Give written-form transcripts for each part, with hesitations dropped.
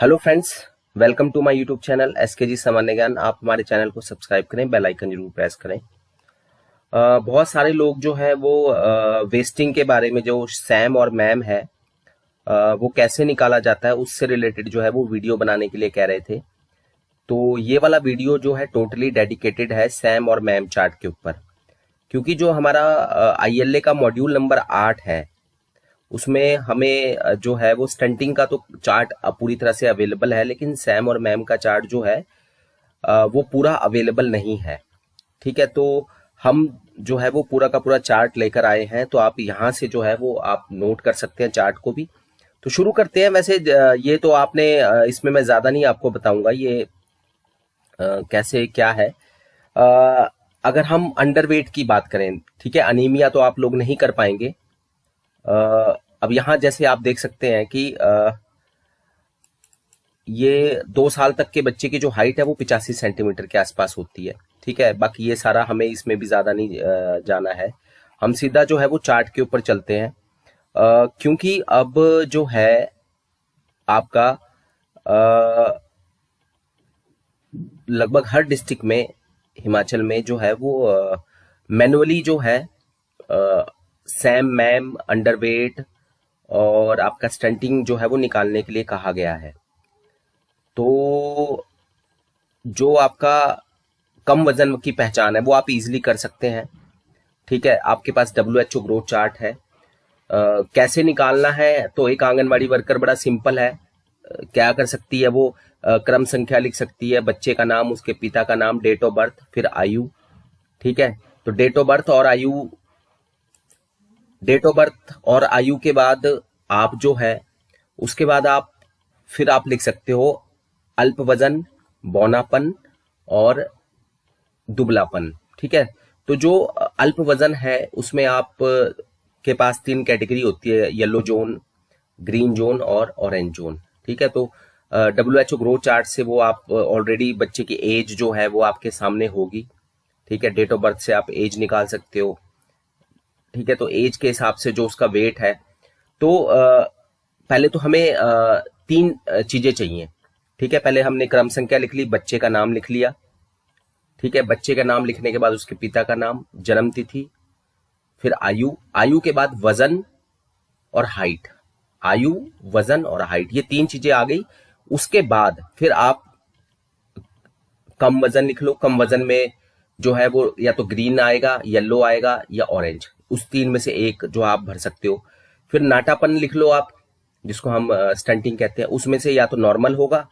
Hello friends, welcome to my YouTube channel SKG Samanya Gyan. आप हमारे channel को सब्सक्राइब करें, बेल आइकन जरूर प्रेस करें। बहुत सारे लोग जो है वो वेस्टिंग के बारे में, जो सैम और मैम है वो कैसे निकाला जाता है उससे रिलेटेड जो है वो वीडियो बनाने के लिए कह रहे थे। तो ये वाला वीडियो जो है टोटली डेडिकेटेड है सैम और मैम चार्ट के ऊपर, क्योंकि जो हमारा आईएलए का मॉड्यूल नंबर 8 है उसमें हमें जो है वो स्टंटिंग का तो चार्ट पूरी तरह से अवेलेबल है, लेकिन सैम और मैम का चार्ट जो है वो पूरा अवेलेबल नहीं है। ठीक है, तो हम जो है वो पूरा का पूरा चार्ट लेकर आए हैं, तो आप यहाँ से जो है वो आप नोट कर सकते हैं चार्ट को भी। तो शुरू करते हैं। वैसे ये तो आपने इसमें मैं ज्यादा नहीं आपको बताऊंगा ये कैसे क्या है। अगर हम अंडरवेट की बात करें, ठीक है, अनीमिया तो आप लोग नहीं कर पाएंगे। अब यहाँ जैसे आप देख सकते हैं कि ये 2 साल तक के बच्चे की जो हाइट है वो 85 सेंटीमीटर के आसपास होती है। ठीक है, बाकी ये सारा हमें इसमें भी ज्यादा नहीं जाना है। हम सीधा जो है वो चार्ट के ऊपर चलते हैं, क्योंकि अब जो है आपका लगभग हर डिस्ट्रिक्ट में हिमाचल में जो है वो मैनुअली जो है सैम मैम अंडरवेट और आपका स्टंटिंग जो है वो निकालने के लिए कहा गया है। तो जो आपका कम वजन की पहचान है वो आप इजीली कर सकते हैं। ठीक है, आपके पास WHO ग्रोथ चार्ट है। कैसे निकालना है, तो एक आंगनवाड़ी वर्कर बड़ा सिंपल है, क्या कर सकती है वो क्रम संख्या लिख सकती है, बच्चे का नाम, उसके पिता का नाम, डेट ऑफ बर्थ, फिर आयु। ठीक है, तो डेट ऑफ बर्थ और आयु के बाद आप जो है उसके बाद आप फिर आप लिख सकते हो अल्प वजन, बौनापन और दुबलापन। ठीक है, तो जो अल्प वजन है उसमें आप के पास 3 कैटेगरी होती है, येलो जोन, ग्रीन जोन और ऑरेंज जोन। ठीक है, तो WHO ग्रोथ चार्ट से वो आप ऑलरेडी बच्चे की एज जो है वो आपके सामने होगी। ठीक है, डेट ऑफ बर्थ से आप एज निकाल सकते हो। ठीक है, तो एज के हिसाब से जो उसका वेट है, तो पहले तो हमें 3 चीजें चाहिए। ठीक है, पहले हमने क्रम संख्या लिख ली, बच्चे का नाम लिख लिया। ठीक है, बच्चे का नाम लिखने के बाद उसके पिता का नाम, जन्म तिथि, फिर आयु, आयु के बाद वजन और हाइट। आयु, वजन और हाइट, ये 3 चीजें आ गई। उसके बाद फिर आप कम वजन लिख लो। कम वजन में जो है वो या तो ग्रीन आएगा, येलो आएगा या ऑरेंज, उस 3 में से एक जो आप भर सकते हो। फिर नाटापन लिख लो आप, जिसको हम स्टंटिंग कहते हैं, उसमें से या तो नॉर्मल होगा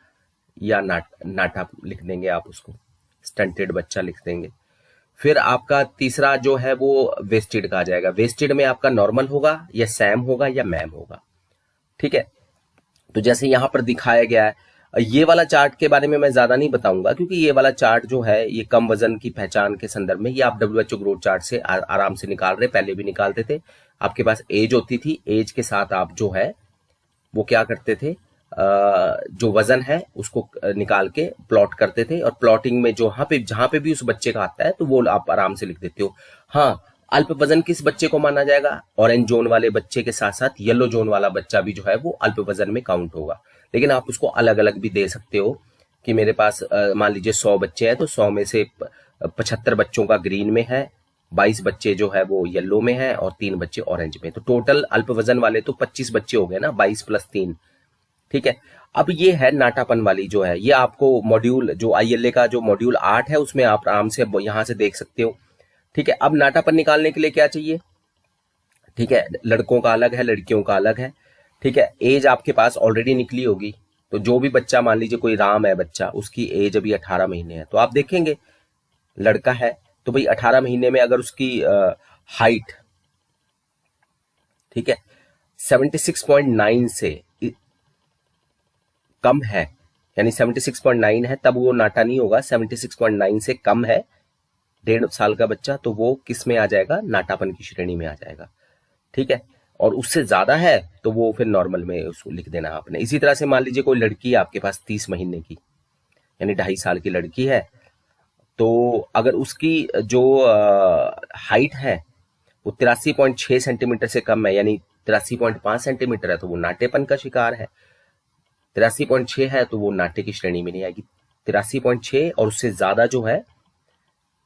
या नाटा लिख देंगे आप, उसको स्टंटेड बच्चा लिख देंगे। फिर आपका तीसरा जो है वो वेस्टेड का आ जाएगा। वेस्टेड में आपका नॉर्मल होगा या सैम होगा या मैम होगा। ठीक है, तो जैसे यहां पर दिखाया गया है, ये वाला चार्ट के बारे में मैं ज्यादा नहीं बताऊंगा, क्योंकि ये वाला चार्ट जो है ये कम वजन की पहचान के संदर्भ में, ये आप WHO ग्रोथ चार्ट से आराम से निकाल रहे, पहले भी निकालते थे। आपके पास एज होती थी, एज के साथ आप जो है वो क्या करते थे, जो वजन है उसको निकाल के प्लॉट करते थे, और प्लॉटिंग में जहां पे भी उस बच्चे का आता है तो वो आप आराम से लिख देते हो। हाँ, अल्प वजन किस बच्चे को माना जाएगा? ऑरेंज जोन वाले बच्चे के साथ साथ येलो जोन वाला बच्चा भी जो है वो अल्प वजन में काउंट होगा। लेकिन आप उसको अलग अलग भी दे सकते हो कि मेरे पास मान लीजिए 100 बच्चे हैं, तो 100 में से 75 बच्चों का ग्रीन में है, 22 बच्चे जो है वो येलो में है और 3 बच्चे ऑरेंज में। तो टोटल अल्प वजन वाले तो 25 बच्चे हो गए ना, 22 + 3। ठीक है, अब ये है नाटापन वाली जो है, ये आपको मॉड्यूल जो आईएलए का जो मॉड्यूल 8 है उसमें आप आराम से यहां से देख सकते हो। ठीक है, अब नाटापन निकालने के लिए क्या चाहिए? ठीक है, लड़कों का अलग है, लड़कियों का अलग है। ठीक है, एज आपके पास ऑलरेडी निकली होगी, तो जो भी बच्चा, मान लीजिए कोई राम है बच्चा, उसकी एज अभी 18 महीने है, तो आप देखेंगे लड़का है तो भाई 18 महीने में अगर उसकी हाइट, ठीक है, 76.9 से कम है, यानी 76.9 है, तब वो नाटा नहीं होगा। 76.9 से कम है 1.5 साल का बच्चा, तो वो किस में आ जाएगा? नाटापन की श्रेणी में आ जाएगा। ठीक है, और उससे ज्यादा है तो वो फिर नॉर्मल में उसको लिख देना आपने। इसी तरह से मान लीजिए कोई लड़की है आपके पास 30 महीने की, यानी 2.5 साल की लड़की है, तो अगर उसकी जो हाइट है वो 83.6 सेंटीमीटर से कम है, यानी 83.5 सेंटीमीटर है, तो वो नाटेपन का शिकार है। 83.6 है तो वो नाट्य की श्रेणी में नहीं आएगी। 83.6 और उससे ज्यादा जो है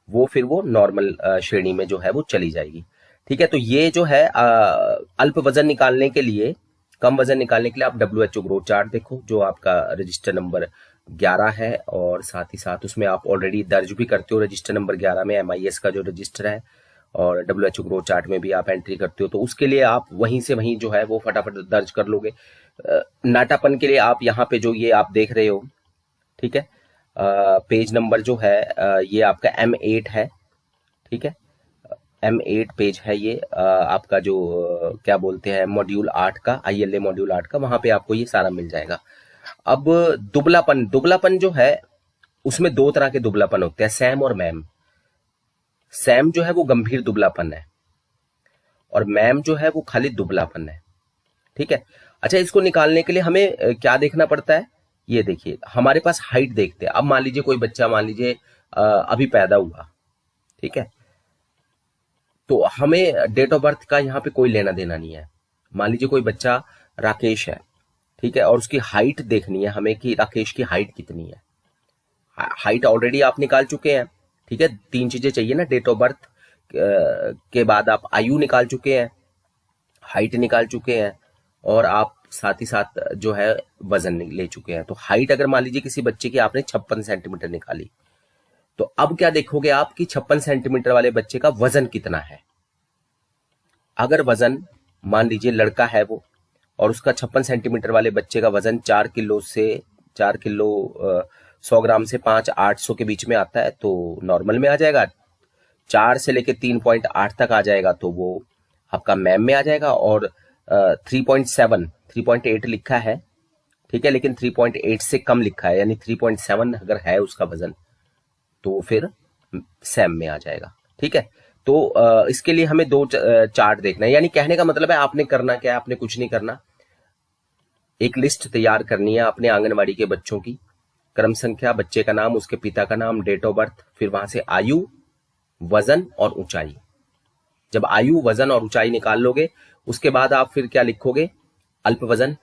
वो फिर वो नॉर्मल श्रेणी में जो है वो चली जाएगी। ठीक है, तो ये जो है अल्प वजन निकालने के लिए, कम वजन निकालने के लिए आप WHO ग्रोथ चार्ट देखो, जो आपका रजिस्टर नंबर 11 है, और साथ ही साथ उसमें आप ऑलरेडी दर्ज भी करते हो रजिस्टर नंबर 11 में MIS का जो रजिस्टर है, और WHO ग्रोथ चार्ट में भी आप एंट्री करते हो, तो उसके लिए आप वहीं से वहीं जो है वो फटाफट दर्ज कर लोगे। नाटापन के लिए आप यहाँ पे जो ये आप देख रहे हो, ठीक है, पेज नंबर जो है ये आपका M8 है। ठीक है, M8 पेज है ये, आपका जो क्या बोलते हैं मॉड्यूल 8 का, ILA मॉड्यूल 8 का, वहां पे आपको ये सारा मिल जाएगा। अब दुबलापन, दुबलापन जो है उसमें दो तरह के दुबलापन होते हैं, सैम और मैम। सैम जो है वो गंभीर दुबलापन है, और मैम जो है वो खाली दुबलापन है। ठीक है, अच्छा, इसको निकालने के लिए हमें क्या देखना पड़ता है, ये देखिए, हमारे पास हाइट देखते हैं। अब मान लीजिए कोई बच्चा, मान लीजिए अभी पैदा हुआ, ठीक है, तो हमें डेट ऑफ बर्थ का यहाँ पे कोई लेना देना नहीं है। मान लीजिए कोई बच्चा राकेश है, ठीक है, और उसकी हाइट देखनी है हमें कि राकेश की हाइट कितनी है। हाइट ऑलरेडी आप निकाल चुके हैं, ठीक है, 3 चीजें चाहिए ना, डेट ऑफ बर्थ के बाद आप आयु निकाल चुके हैं, हाइट निकाल चुके हैं, और आप साथ ही साथ जो है वजन ले चुके हैं। तो हाइट अगर मान लीजिए किसी बच्चे की आपने 56 सेंटीमीटर निकाली, तो अब क्या देखोगे आप कि 56 सेंटीमीटर वाले बच्चे का वजन कितना है। अगर वजन मान लीजिए लड़का है वो, और उसका 56 सेंटीमीटर वाले बच्चे का वजन 4 किलो 100 ग्राम से 5-800 के बीच में आता है, तो नॉर्मल में आ जाएगा। 4 से लेके 3.8 तक आ जाएगा तो वो आपका मैम में आ जाएगा। और 3.8 लिखा है, ठीक है, लेकिन 3.8 से कम लिखा है, यानी 3.7 अगर है उसका वजन, तो फिर सैम में आ जाएगा। ठीक है, तो इसके लिए हमें 2 चार्ट देखना है। यानी कहने का मतलब है आपने करना क्या है, आपने कुछ नहीं करना, एक लिस्ट तैयार करनी है अपने आंगनवाड़ी के बच्चों की, क्रम संख्या, बच्चे का नाम, उसके पिता का नाम, डेट ऑफ बर्थ, फिर वहां से आयु, वजन और ऊंचाई। जब आयु, वजन और ऊंचाई निकाल लोगे, उसके बाद आप फिर क्या लिखोगे, अल्प वजन।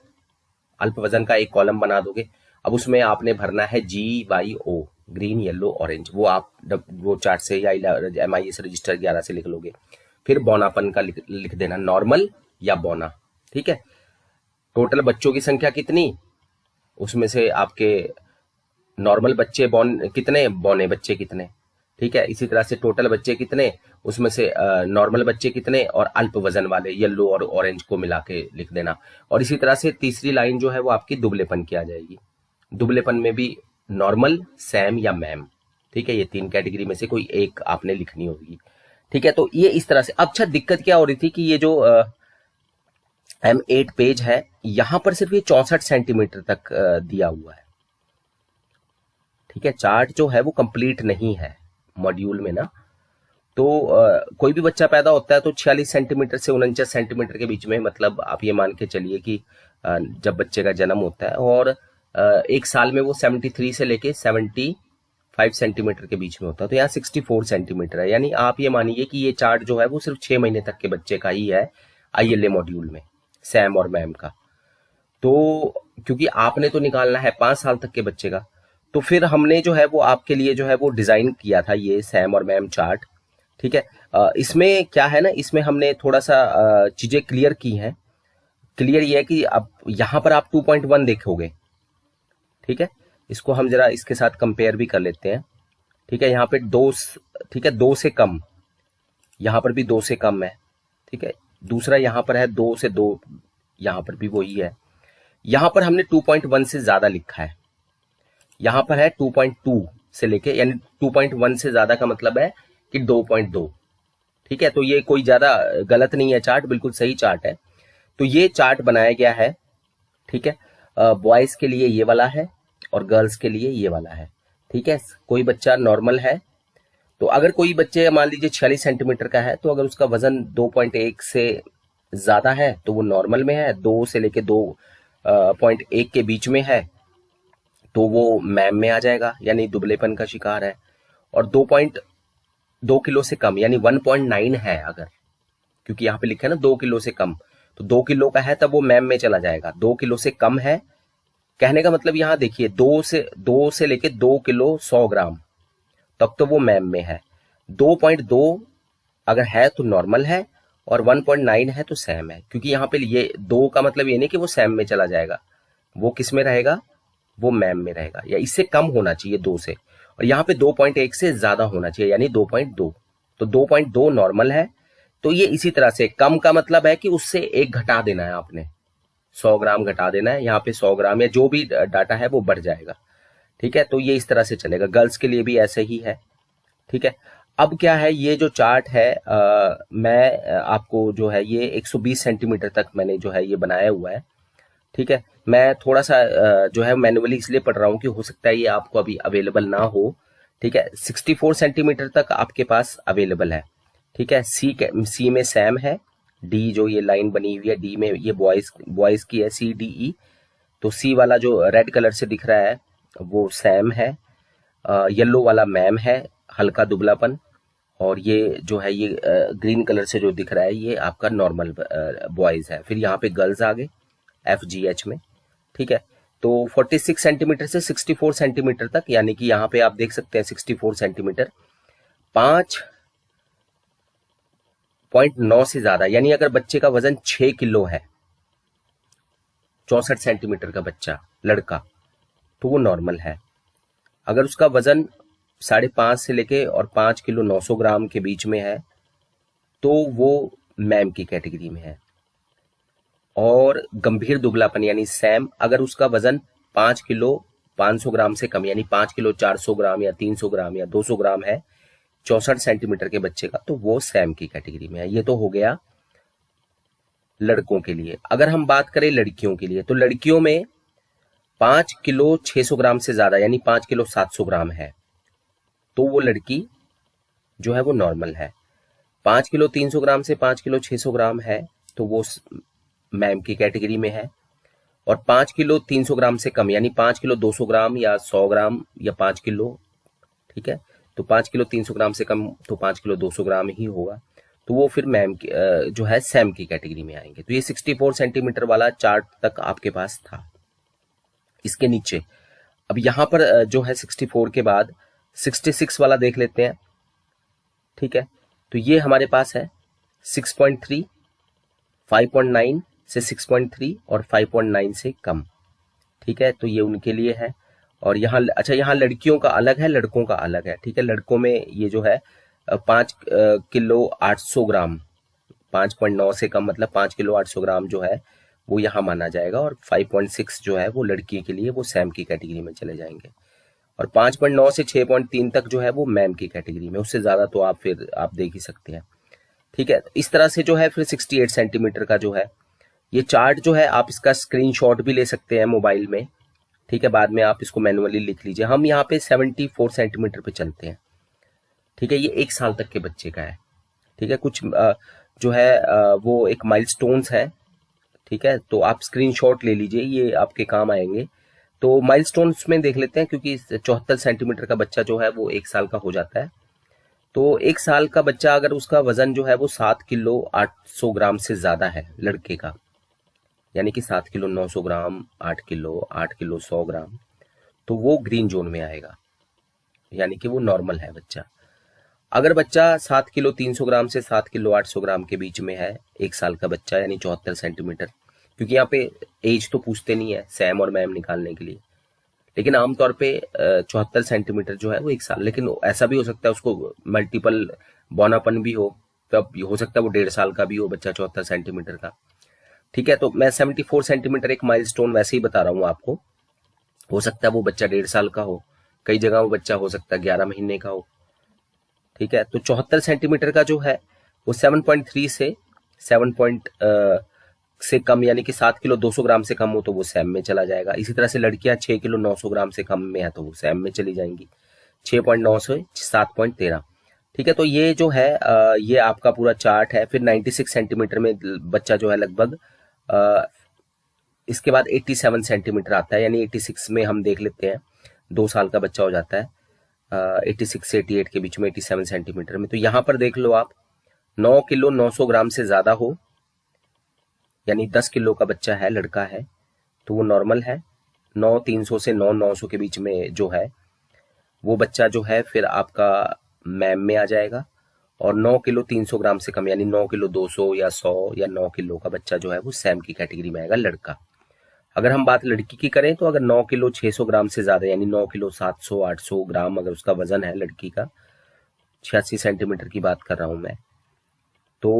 अल्प वजन का एक कॉलम बना दोगे। अब उसमें आपने भरना है GYO, ग्रीन, येलो, ऑरेंज, वो आप वो चार्ट से या MIS रजिस्टर 11 से लिख लोगे। फिर बौनापन का लिख देना, नॉर्मल या बौना। ठीक है, टोटल बच्चों की संख्या कितनी, उसमें से आपके नॉर्मल बच्चे कितने, बौने बच्चे कितने। ठीक है, इसी तरह से टोटल बच्चे कितने, उसमें से नॉर्मल बच्चे कितने, और अल्प वजन वाले येलो और ऑरेंज को मिला के लिख देना। और इसी तरह से तीसरी लाइन जो है वो आपकी दुबलेपन की आ जाएगी। दुबलेपन में भी नॉर्मल, सैम या मैम। ठीक है, ये 3 कैटेगरी में से कोई एक आपने लिखनी होगी। ठीक है, तो ये इस तरह से। अच्छा, दिक्कत क्या हो रही थी कि ये जो M8 पेज है, यहां पर सिर्फ ये 64 सेंटीमीटर तक दिया हुआ है। ठीक है, चार्ट जो है वो कंप्लीट नहीं है मॉड्यूल में ना। तो कोई भी बच्चा पैदा होता है तो 46 सेंटीमीटर से 49 सेंटीमीटर के बीच में, मतलब आप ये मान के चलिए कि जब बच्चे का जन्म होता है, और एक साल में वो 73 से लेके 75 सेंटीमीटर के बीच में होता है, तो यहाँ 64 सेंटीमीटर है। यानी आप ये मानिए कि ये चार्ट जो है वो सिर्फ 6 महीने तक के बच्चे का ही है ILA मॉड्यूल में, सैम और मैम का। तो क्योंकि आपने तो निकालना है 5 साल तक के बच्चे का, तो फिर हमने जो है वो आपके लिए जो है वो डिजाइन किया था ये सैम और मैम चार्ट। ठीक है, इसमें क्या है ना, इसमें हमने थोड़ा सा चीजें क्लियर की हैं। क्लियर ये है कि अब यहां पर आप 2.1 देखोगे। ठीक है, इसको हम जरा इसके साथ कंपेयर भी कर लेते हैं। ठीक है, यहाँ पे 2, ठीक है, 2 से कम, यहां पर भी 2 से कम है। ठीक है, दूसरा यहां पर है 2 से 2, यहां पर भी वही है। यहां पर हमने 2.1 से ज्यादा लिखा है, यहां पर है 2.2 से लेके, यानी 2.1 से ज्यादा का मतलब है कि 2.2। ठीक है, तो ये कोई ज्यादा गलत नहीं है, चार्ट बिल्कुल सही चार्ट है। तो ये चार्ट बनाया गया है। ठीक है, बॉयज के लिए ये वाला है और गर्ल्स के लिए ये वाला है। ठीक है, कोई बच्चा नॉर्मल है, तो अगर कोई बच्चे मान लीजिए 46 सेंटीमीटर का है, तो अगर उसका वजन 2.1 से ज्यादा है तो वो नॉर्मल में है, 2 से लेके 2.1 के बीच में है तो वो मैम में आ जाएगा, यानी दुबलेपन का शिकार है। और 2.2 किलो से कम, यानी 1.9 है अगर, क्योंकि यहाँ पे लिखा है ना 2 किलो से कम, तो 2 किलो का है तब वो मैम में चला जाएगा। 2 किलो से कम है कहने का मतलब यहाँ देखिए, 2 से लेके 2 किलो 100 ग्राम तब तो वो मैम में है। 2.2 अगर है तो नॉर्मल है, और 1.9 है तो सैम है। क्योंकि यहाँ पे ये 2 का मतलब ये नहीं कि वो सैम में चला जाएगा, वो किस में रहेगा, वो मैम में रहेगा, या इससे कम होना चाहिए 2 से। और यहाँ पे 2.1 से ज्यादा होना चाहिए, यानी 2.2। तो 2.2 नॉर्मल है। तो ये इसी तरह से, कम का मतलब है कि उससे एक घटा देना है आपने, 100 ग्राम घटा देना है। यहाँ पे 100 ग्राम या जो भी डाटा है वो बढ़ जाएगा। ठीक है, तो ये इस तरह से चलेगा। गर्ल्स के लिए भी ऐसे ही है। ठीक है, अब क्या है, ये जो चार्ट है मैं आपको जो है ये 120 सेंटीमीटर तक मैंने जो है ये बनाया हुआ है। ठीक है, मैं थोड़ा सा जो है मैनुअली इसलिए पढ़ रहा हूँ कि हो सकता है ये आपको अभी अवेलेबल ना हो। ठीक है, 64 सेंटीमीटर तक आपके पास अवेलेबल है। ठीक है, सी में सैम है, डी जो ये लाइन बनी हुई है, डी में ये बॉयज की है, CDE। तो सी वाला जो रेड कलर से दिख रहा है वो सैम है, येलो वाला मैम है, हल्का दुबलापन, और ये जो है ये ग्रीन कलर से जो दिख रहा है ये आपका नॉर्मल बॉयज है। फिर यहाँ पे गर्ल्स आ गए FGH में। ठीक है, तो 46 सेंटीमीटर से 64 सेंटीमीटर तक, यानी कि यहाँ पे आप देख सकते हैं 64 सेंटीमीटर 5.9 से ज्यादा, यानी अगर बच्चे का वजन 6 किलो है, 64 सेंटीमीटर का बच्चा लड़का, तो वो नॉर्मल है। अगर उसका वजन 5.5 से लेके और 5 किलो 900 ग्राम के बीच में है तो वो मैम की कैटेगरी में है। और गंभीर दुबलापन यानी सैम, अगर उसका वजन 5 किलो 500 ग्राम से कम, यानी 5 किलो 400 ग्राम या 300 ग्राम या 200 ग्राम है 64 सेंटीमीटर के बच्चे का, तो वो सैम की कैटेगरी में है। ये तो हो गया लड़कों के लिए। अगर हम बात करें लड़कियों के लिए, तो लड़कियों में 5 किलो 600 ग्राम से ज्यादा, यानी 5 किलो 700 ग्राम है, तो वो लड़की जो है वो नॉर्मल है। 5 किलो 300 ग्राम से 5 किलो 600 ग्राम है तो वो मैम की कैटेगरी में है। और 5 किलो 300 ग्राम से कम, यानी 5 किलो 200 ग्राम या 100 ग्राम या 5 किलो, ठीक है, तो 5 किलो 300 ग्राम से कम तो 5 किलो 200 ग्राम ही होगा, तो वो फिर मैम की जो है सैम की कैटेगरी में आएंगे। तो ये 64 सेंटीमीटर वाला चार्ट तक आपके पास था। इसके नीचे अब यहाँ पर जो है 64 के बाद 66 वाला देख लेते हैं। ठीक है, तो ये हमारे पास है 6.3, 5.9 से 6.3 और 5.9 से कम। ठीक है, तो ये उनके लिए है। और यहाँ अच्छा, यहाँ लड़कियों का अलग है, लड़कों का अलग है। ठीक है, लड़कों में ये जो है 5 किलो 800 ग्राम, 5.9 से कम मतलब 5 किलो 800 ग्राम जो है वो यहाँ माना जाएगा। और 5.6 जो है वो लड़की के लिए वो सैम की कैटेगरी में चले जाएंगे। और 5.9 से 6.3 तक जो है वो मैम की कैटेगरी में, उससे ज्यादा तो आप फिर आप देख ही सकते हैं। ठीक है, इस तरह से जो है फिर 68 सेंटीमीटर का जो है ये चार्ट जो है आप इसका स्क्रीनशॉट भी ले सकते हैं मोबाइल में। ठीक है, बाद में आप इसको मैनुअली लिख लीजिए। हम यहाँ पे 74 सेंटीमीटर पे चलते हैं। ठीक है, ये 1 साल तक के बच्चे का है। ठीक है, कुछ जो है वो एक माइलस्टोन्स है। ठीक है, तो आप स्क्रीनशॉट ले लीजिए, ये आपके काम आएंगे। तो माइलस्टोन्स में देख लेते हैं, क्योंकि 74 सेंटीमीटर का बच्चा जो है वो 1 साल का हो जाता है। तो 1 साल का बच्चा अगर उसका वजन जो है वो 7 किलो 800 ग्राम से ज्यादा है लड़के का, यानी कि 7 किलो 900 ग्राम, 8 किलो 100 ग्राम, तो वो ग्रीन जोन में आएगा, यानी कि वो नॉर्मल है बच्चा। अगर बच्चा 7 किलो 300 ग्राम से 7 किलो 800 ग्राम के बीच में है, 1 साल का बच्चा यानी 74 सेंटीमीटर, क्योंकि यहाँ पे एज तो पूछते नहीं है सैम और मैम निकालने के लिए, लेकिन आमतौर पे 74 सेंटीमीटर जो है वो 1 साल, लेकिन ऐसा भी हो सकता है उसको मल्टीपल बौनापन भी हो, तब हो सकता है वो 1.5 साल का भी हो बच्चा 74 सेंटीमीटर का। ठीक है, तो मैं 74 सेंटीमीटर एक माइलस्टोन वैसे ही बता रहा हूँ आपको। हो सकता है वो बच्चा 1.5 साल का हो, कई जगह वो बच्चा हो सकता है 11 महीने का हो। ठीक है, तो 74 सेंटीमीटर का जो है वो 7.3 से 7 से कम, यानी कि 7 किलो 200 ग्राम से कम हो तो वो सैम में चला जाएगा। इसी तरह से लड़कियां 6 किलो 900 ग्राम से कम में है तो वो सैम में चली जाएंगी, 6.9 से 7.13। ठीक है, तो ये जो है ये आपका पूरा चार्ट है। फिर 96 सेंटीमीटर में बच्चा जो है लगभग इसके बाद 87 सेंटीमीटर आता है, यानी 86 में हम देख लेते हैं 2 साल का बच्चा हो जाता है 86 से 88 के बीच में, 87 सेंटीमीटर में। तो यहाँ पर देख लो आप 9 किलो 900 ग्राम से ज्यादा हो, यानी 10 किलो का बच्चा है, लड़का है, तो वो नॉर्मल है। 9,300 से 9,900 के बीच में जो है वो बच्चा जो है फिर आपका मैम में आ जाएगा। और 9 किलो 300 ग्राम से कम यानी 9 किलो 200 या 100 या 9 किलो का बच्चा जो है वो सैम की कैटेगरी में आएगा, लड़का। अगर हम बात लड़की की करें तो अगर 9 किलो 600 ग्राम से ज़्यादा यानी 9 किलो 700 800 ग्राम अगर उसका वजन है लड़की का, 86 सेंटीमीटर की बात कर रहा हूँ मैं, तो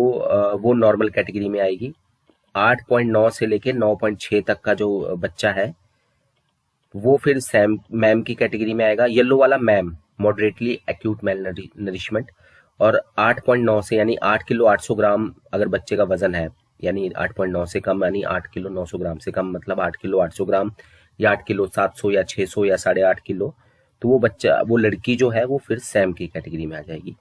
वो नॉर्मल कैटेगरी में आएगी। 8.9 से लेके 9.6 तक का जो बच्चा है वो फिर सैम मैम की कैटेगरी में आएगा। येलो वाला ma'am, moderately acute malnourishment. और 8.9 से यानी 8 किलो 800 ग्राम अगर बच्चे का वजन है, यानी 8.9 से कम यानी 8 किलो 900 ग्राम से कम, मतलब 8 किलो 800 ग्राम या 8 किलो 700 या 600 या 8.5 किलो, तो वो बच्चा वो लड़की जो है वो फिर सैम की कैटेगरी में आ जाएगी।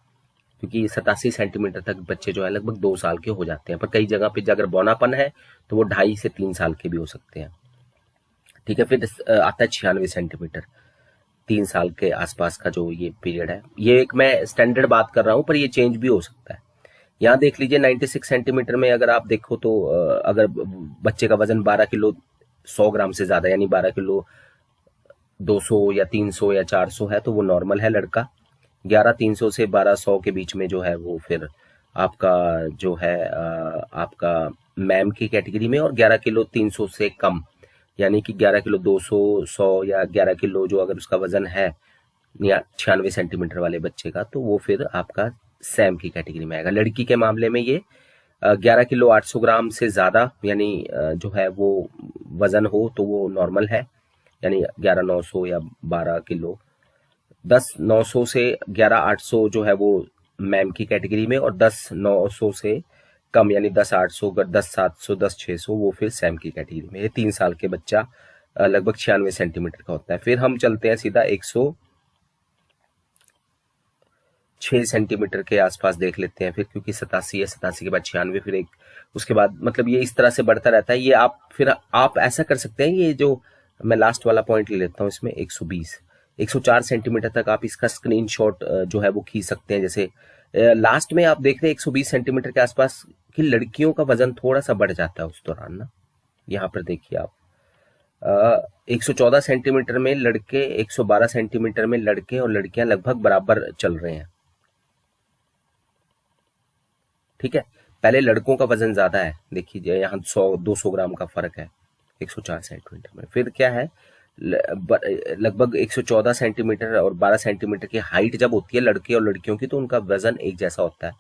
क्योंकि 87 सेंटीमीटर तक बच्चे जो है लगभग 2 साल के हो जाते हैं, पर कई जगह पे अगर बौनापन है तो वो 2.5 से 3 साल के भी हो सकते हैं। ठीक है, फिर आता है 96 सेंटीमीटर, 3 साल के आसपास का जो ये पीरियड है। ये एक मैं स्टैंडर्ड बात कर रहा हूँ, पर ये चेंज भी हो सकता है। यहाँ देख लीजिए 96 सेंटीमीटर में अगर आप देखो तो अगर बच्चे का वजन 12 किलो 100 ग्राम से ज्यादा यानी 12 किलो 200 या 300 या 400 है तो वो नॉर्मल है, लड़का। 11,300 से 1200 के बीच में जो है वो फिर आपका जो है आपका मैम की कैटेगरी में। और 11 किलो 300 से कम यानी कि 11 किलो 200 100 या 11 किलो जो अगर उसका वजन है या 96 सेंटीमीटर वाले बच्चे का, तो वो फिर आपका सैम की कैटेगरी में आएगा। लड़की के मामले में ये 11 किलो 800 ग्राम से ज्यादा यानी जो है वो वजन हो तो वो नॉर्मल है, यानी 11,900 या 12 किलो। 10,900 से 11,800 जो है वो मैम की कैटेगरी में। और 10,900 से कम यानी 10,800 10,700 10,600 वो फिर सैम की कैटेगरी में। ये 3 साल के बच्चा लगभग 96 सेंटीमीटर का होता है। फिर हम चलते हैं सीधा 106 सेंटीमीटर के आसपास देख लेते हैं फिर, क्योंकि 87 है, 87 के बाद 96, फिर एक उसके बाद मतलब ये इस तरह से बढ़ता रहता है। ये आप फिर आप ऐसा कर सकते हैं, ये जो मैं लास्ट वाला पॉइंट ले लेता हूँ इसमें 120 104 सेंटीमीटर तक आप इसका स्क्रीनशॉट जो है वो खींच सकते हैं। जैसे लास्ट में आप देख रहे हैं 120 सेंटीमीटर के आसपास की लड़कियों का वजन थोड़ा सा बढ़ जाता है उस दौरान ना। यहाँ पर देखिए आप 114 सेंटीमीटर में लड़के, 112 सेंटीमीटर में लड़के और लड़कियां लगभग बराबर चल रहे हैं। ठीक है, पहले लड़कों का वजन ज्यादा है, देखिए यहाँ 100-200 ग्राम का फर्क है 104 सेंटीमीटर में। फिर क्या है, लगभग 114 सेंटीमीटर और 12 सेंटीमीटर की हाइट जब होती है लड़के और लड़कियों की तो उनका वजन एक जैसा होता है।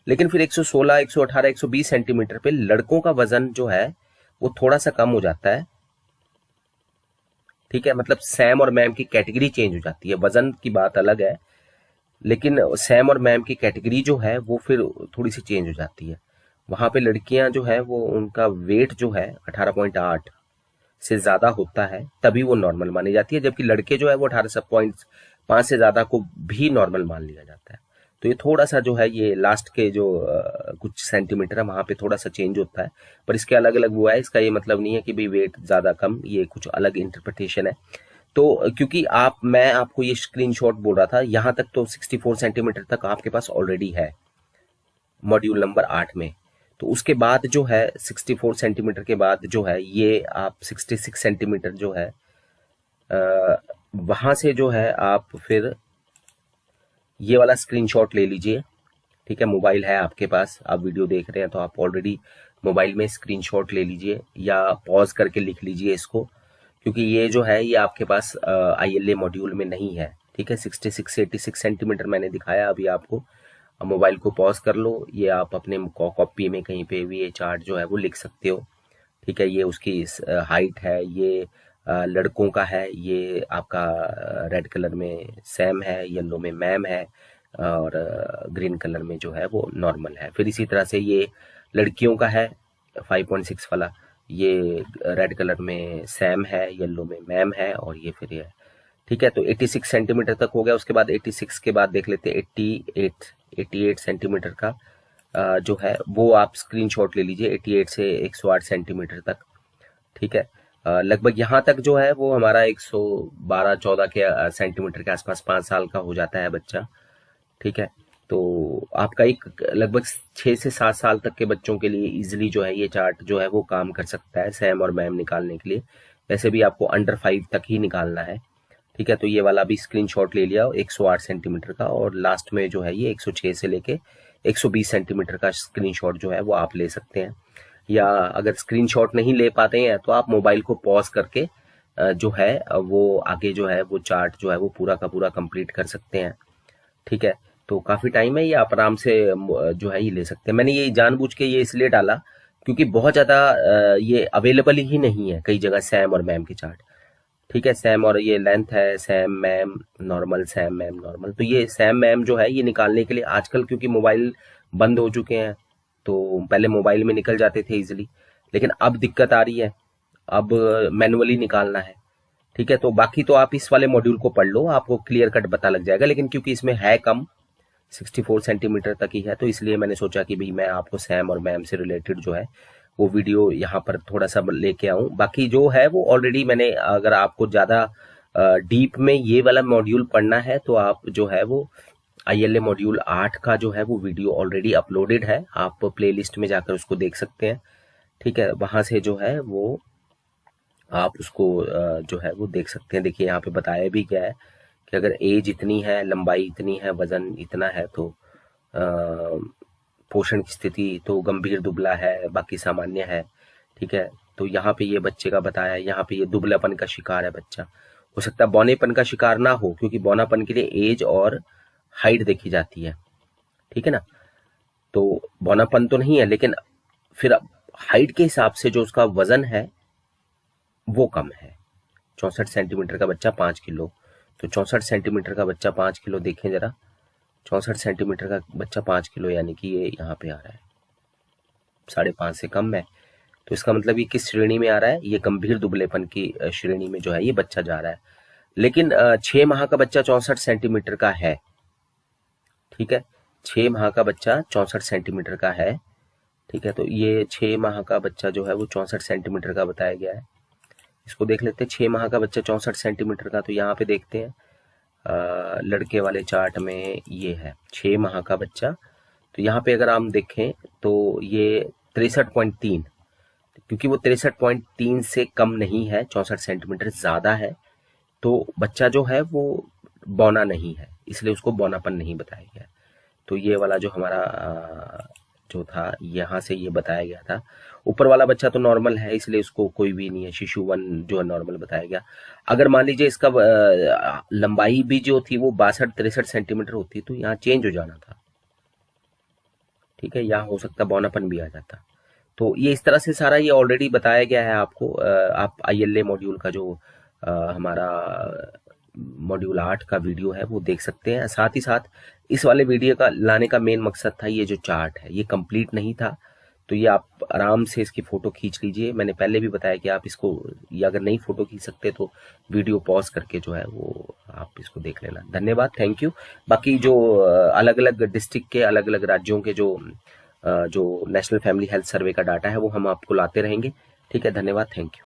लेकिन फिर 116 118 120 सेंटीमीटर पे लड़कों का वजन जो है वो थोड़ा सा कम हो जाता है। ठीक है, मतलब सैम और मैम की कैटेगरी चेंज हो जाती है, वजन की बात अलग है, लेकिन सैम और मैम की कैटेगरी जो है वो फिर थोड़ी सी चेंज हो जाती है। वहां पे लड़कियां जो है वो उनका वेट जो है 18.8 से ज्यादा होता है तभी वो नॉर्मल मानी जाती है, जबकि लड़के जो है वो 18.5 से ज्यादा को भी नॉर्मल मान लिया जाता है। तो ये थोड़ा सा जो है ये लास्ट के जो कुछ सेंटीमीटर है वहां पे थोड़ा सा चेंज होता है, पर इसके अलग अलग वो है, इसका ये मतलब नहीं है कि भाई वेट ज्यादा कम, ये कुछ अलग इंटरप्रिटेशन है। तो क्योंकि मैं आपको ये स्क्रीनशॉट बोल रहा था यहाँ तक तो 64 सेंटीमीटर तक आपके पास ऑलरेडी है मॉड्यूल नंबर 8 में। तो उसके बाद जो है 64 सेंटीमीटर के बाद जो है ये आप 66 सेंटीमीटर जो है वहां से जो है आप फिर ये वाला स्क्रीनशॉट ले लीजिए। ठीक है, मोबाइल है आपके पास, आप वीडियो देख रहे हैं तो आप ऑलरेडी मोबाइल में स्क्रीनशॉट ले लीजिए या पॉज करके लिख लीजिए इसको, क्योंकि ये जो है ये आपके पास ILA मॉड्यूल में नहीं है। ठीक है, 66 से 86 सेंटीमीटर मैंने दिखाया अभी आपको। अब मोबाइल को पॉज कर लो, ये आप अपने कॉपी में कहीं पे भी ये चार्ट जो है वो लिख सकते हो। ठीक है, ये उसकी हाइट है, ये लड़कों का है, ये आपका रेड कलर में सैम है, येलो में मैम है और ग्रीन कलर में जो है वो नॉर्मल है। फिर इसी तरह से ये लड़कियों का है 5.6 वाला, ये रेड कलर में सैम है, येलो में मैम है और ये फिर ये। ठीक है, तो 86 सेंटीमीटर तक हो गया। उसके बाद 86 के बाद देख लेते हैं 88 सेंटीमीटर का जो है वो आप स्क्रीनशॉट ले लीजिए, 88 से 108 सेंटीमीटर तक। ठीक है, लगभग यहाँ तक जो है वो हमारा 112-14 के सेंटीमीटर के आसपास 5 साल का हो जाता है बच्चा। ठीक है, तो आपका एक लगभग 6 से 7 साल तक के बच्चों के लिए इजिली जो है ये चार्ट जो है वो काम कर सकता है सैम और मैम निकालने के लिए। वैसे भी आपको अंडर 5 तक ही निकालना है। ठीक है, तो ये वाला भी स्क्रीनशॉट ले लिया 108 सेंटीमीटर का, और लास्ट में जो है ये 106 से लेके 120 सेंटीमीटर का स्क्रीनशॉट जो है वो आप ले सकते हैं। या अगर स्क्रीनशॉट नहीं ले पाते हैं तो आप मोबाइल को पॉज करके जो है वो आगे जो है वो चार्ट जो है वो पूरा का पूरा कंप्लीट कर सकते हैं। ठीक है, तो काफ़ी टाइम है, ये आप आराम से जो है ये ले सकते हैं। मैंने ये जानबूझ के ये इसलिए डाला क्योंकि बहुत ज़्यादा ये अवेलेबल ही नहीं है कई जगह, सैम और मैम के चार्ट। ठीक है, सैम और ये लेंथ है, Sam ma'am normal, Sam ma'am normal. तो ये सैम मैम जो है ये निकालने के लिए आजकल क्योंकि मोबाइल बंद हो चुके हैं, तो पहले मोबाइल में निकल जाते थे इजीली, लेकिन अब दिक्कत आ रही है, अब मैनुअली निकालना है। ठीक है, तो बाकी तो आप इस वाले मॉड्यूल को पढ़ लो, आपको क्लियर कट पता लग जाएगा, लेकिन क्योंकि इसमें है कम, 64 सेंटीमीटर तक ही है, तो इसलिए मैंने सोचा कि भाई मैं आपको सैम और मैम से रिलेटेड जो है वो वीडियो यहाँ पर थोड़ा सा लेके आऊँ। बाकी जो है वो ऑलरेडी मैंने, अगर आपको ज़्यादा डीप में ये वाला मॉड्यूल पढ़ना है तो आप जो है वो ILA मॉड्यूल 8 का जो है वो वीडियो ऑलरेडी अपलोडेड है, आप प्लेलिस्ट में जाकर उसको देख सकते हैं। ठीक है, वहाँ से जो है वो आप उसको जो है वो देख सकते हैं। देखिए यहाँ पे बताया भी गया है कि अगर एज इतनी है, लंबाई इतनी है, वजन इतना है, तो पोषण की स्थिति तो गंभीर दुबला है, बाकी सामान्य है। ठीक है, तो यहाँ पे ये बच्चे का बताया है, यहाँ पे ये दुबलापन का शिकार है बच्चा। हो सकता है बौनेपन का शिकार ना हो, क्योंकि बौनापन के लिए एज और हाइट देखी जाती है। ठीक है ना, तो बौनापन तो नहीं है, लेकिन फिर हाइट के हिसाब से जो उसका वजन है वो कम है। 64 सेंटीमीटर का बच्चा 5 किलो, तो 64 सेंटीमीटर का बच्चा 5 किलो, देखें जरा, 64 सेंटीमीटर का बच्चा 5 किलो, यानी कि ये यहाँ पे आ रहा है 5.5 से कम है। तो इसका मतलब ये किस श्रेणी में आ रहा है, ये गंभीर दुबलेपन की श्रेणी में जो है ये बच्चा जा रहा है। लेकिन 6 माह का बच्चा 64 सेंटीमीटर का है। ठीक है, 6 माह का बच्चा 64 सेंटीमीटर का है। ठीक है, तो ये 6 माह का बच्चा जो है वो 64 सेंटीमीटर का बताया गया है। इसको देख लेते हैं, 6 माह का बच्चा 64 सेंटीमीटर का, तो यहाँ पे देखते हैं लड़के वाले चार्ट में ये है 6 माह का बच्चा। तो यहाँ पे अगर हम देखें तो ये 63.3, क्योंकि वो 63.3 से कम नहीं है, 64 सेंटीमीटर ज़्यादा है, तो बच्चा जो है वो बौना नहीं है, इसलिए उसको बौनापन नहीं बताया गया। तो ये वाला जो हमारा जो था यहाँ से ये बताया गया था। ऊपर वाला बच्चा तो नॉर्मल है, इसलिए उसको कोई भी नहीं है, शिशु 1 जो है नॉर्मल बताया गया। अगर मान लीजिए इसका लंबाई भी जो थी वो 62-63 सेंटीमीटर होती तो यहाँ चेंज हो जाना था। ठीक है, यहाँ हो सकता बौनापन भी आ जाता। तो ये इस तरह से सारा ये ऑलरेडी बताया गया है आपको। आप ILA मॉड्यूल का जो हमारा मॉड्यूल 8 का वीडियो है वो देख सकते हैं। साथ ही साथ इस वाले वीडियो का लाने का मेन मकसद था, ये जो चार्ट है ये कंप्लीट नहीं था, तो ये आप आराम से इसकी फ़ोटो खींच लीजिए। मैंने पहले भी बताया कि आप इसको, या अगर नहीं फ़ोटो खींच सकते तो वीडियो पॉज करके जो है वो आप इसको देख लेना। धन्यवाद, थैंक यू। बाकी जो अलग अलग डिस्ट्रिक्ट के, अलग अलग राज्यों के जो नेशनल फैमिली हेल्थ सर्वे का डाटा है वो हम आपको लाते रहेंगे। ठीक है, धन्यवाद, थैंक यू।